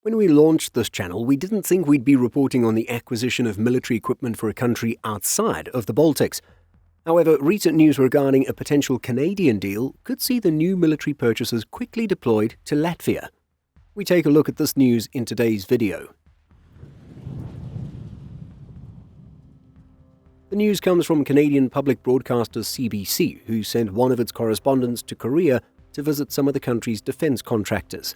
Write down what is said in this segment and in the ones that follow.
When we launched this channel, we didn't think we'd be reporting on the acquisition of military equipment for a country outside of the Baltics. However, recent news regarding a potential Canadian deal could see the new military purchases quickly deployed to Latvia. We take a look at this news in today's video. The news comes from Canadian public broadcaster CBC, who sent one of its correspondents to Korea to visit some of the country's defense contractors.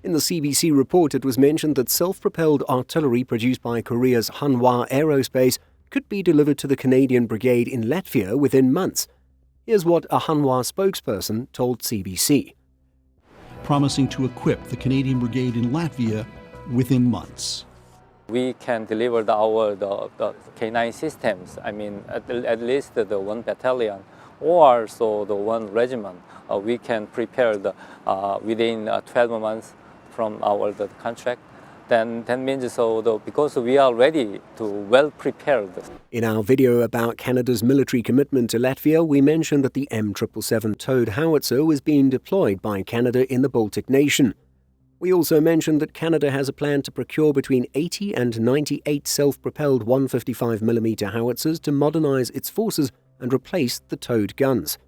In the CBC report, it was mentioned that self-propelled artillery produced by Korea's Hanwha Aerospace could be delivered to the Canadian brigade in Latvia within months. Here's what a Hanwha spokesperson told CBC. Promising to equip the Canadian brigade in Latvia within months. We can deliver the K9 systems, at least the one battalion or so the one regiment. We can prepare within 12 months from the contract. Then that means because we are ready to well prepared. In our video about Canada's military commitment to Latvia, we mentioned that the M777 towed howitzer was being deployed by Canada in the Baltic nation. We also mentioned that Canada has a plan to procure between 80 and 98 self-propelled 155mm howitzers to modernize its forces and replace the towed guns.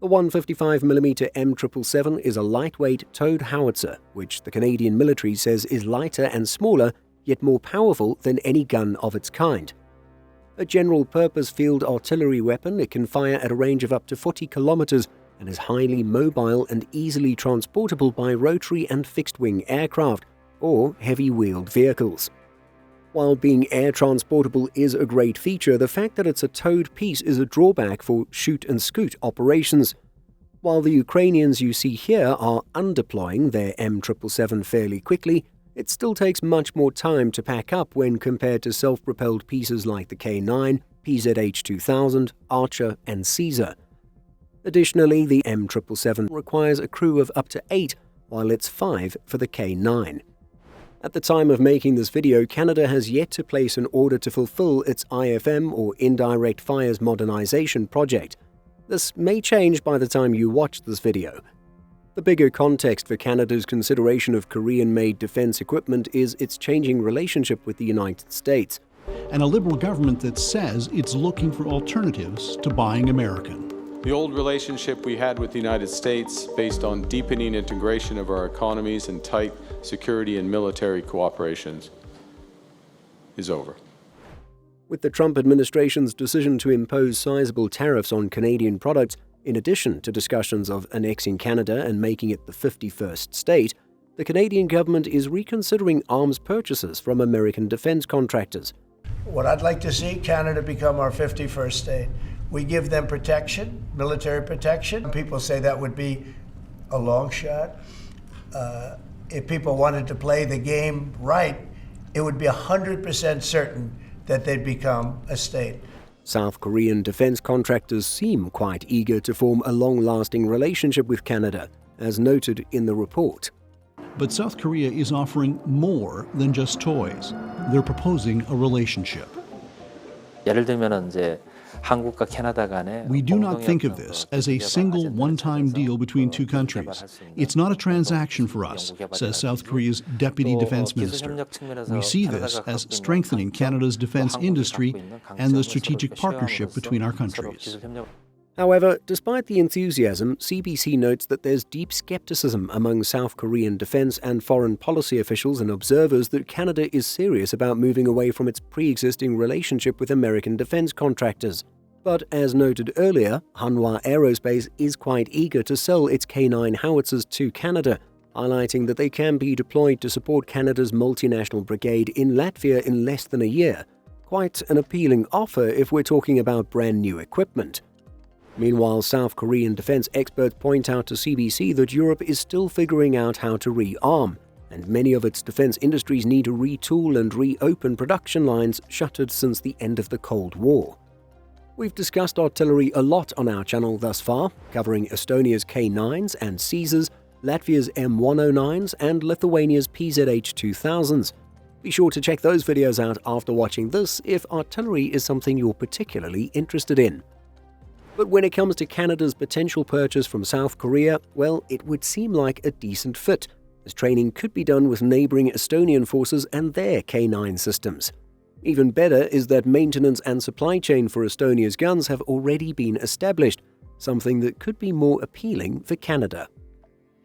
The 155mm M777 is a lightweight towed howitzer, which the Canadian military says is lighter and smaller, yet more powerful than any gun of its kind. A general-purpose field artillery weapon, it can fire at a range of up to 40 kilometers and is highly mobile and easily transportable by rotary and fixed-wing aircraft or heavy-wheeled vehicles. While being air-transportable is a great feature, the fact that it's a towed piece is a drawback for shoot-and-scoot operations. While the Ukrainians you see here are undeploying their M777 fairly quickly, it still takes much more time to pack up when compared to self-propelled pieces like the K9, PZH-2000, Archer and Caesar. Additionally, the M777 requires a crew of up to 8, while it's 5 for the K9. At the time of making this video, Canada has yet to place an order to fulfill its IFM or Indirect Fires Modernization project. This may change by the time you watch this video. The bigger context for Canada's consideration of Korean-made defense equipment is its changing relationship with the United States. And a Liberal government that says it's looking for alternatives to buying American. The old relationship we had with the United States, based on deepening integration of our economies and tight security and military cooperations, is over. With the Trump administration's decision to impose sizable tariffs on Canadian products, in addition to discussions of annexing Canada and making it the 51st state, the Canadian government is reconsidering arms purchases from American defense contractors. What I'd like to see, Canada become our 51st state. We give them protection, military protection. People say that would be a long shot. If people wanted to play the game right, it would be 100% certain that they'd become a state. South Korean defense contractors seem quite eager to form a long-lasting relationship with Canada, as noted in the report. But South Korea is offering more than just toys. They're proposing a relationship. We do not think of this as a single one-time deal between two countries. It's not a transaction for us, says South Korea's Deputy Defense Minister. We see this as strengthening Canada's defense industry and the strategic partnership between our countries. However, despite the enthusiasm, CBC notes that there's deep skepticism among South Korean defense and foreign policy officials and observers that Canada is serious about moving away from its pre-existing relationship with American defense contractors. But as noted earlier, Hanwha Aerospace is quite eager to sell its K9 howitzers to Canada, highlighting that they can be deployed to support Canada's multinational brigade in Latvia in less than a year. Quite an appealing offer if we're talking about brand new equipment. Meanwhile, South Korean defense experts point out to CBC that Europe is still figuring out how to rearm, and many of its defense industries need to retool and reopen production lines shuttered since the end of the Cold War. We've discussed artillery a lot on our channel thus far, covering Estonia's K9s and Caesars, Latvia's M109s, and Lithuania's PZH-2000s. Be sure to check those videos out after watching this if artillery is something you're particularly interested in. But when it comes to Canada's potential purchase from South Korea, well, it would seem like a decent fit. as training could be done with neighbouring Estonian forces and their K9 systems. Even better is that maintenance and supply chain for Estonia's guns have already been established, something that could be more appealing for Canada.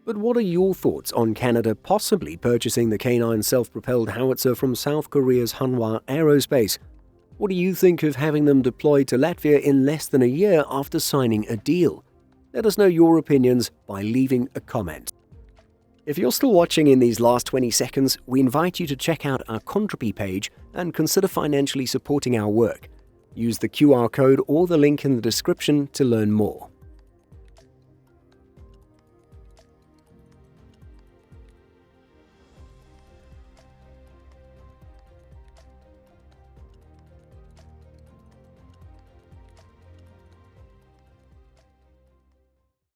But what are your thoughts on Canada possibly purchasing the K9 self-propelled howitzer from South Korea's Hanwha Aerospace? What do you think of having them deployed to Latvia in less than a year after signing a deal? Let us know your opinions by leaving a comment. If you're still watching in these last 20 seconds, we invite you to check out our Contribee page and consider financially supporting our work. Use the QR code or the link in the description to learn more.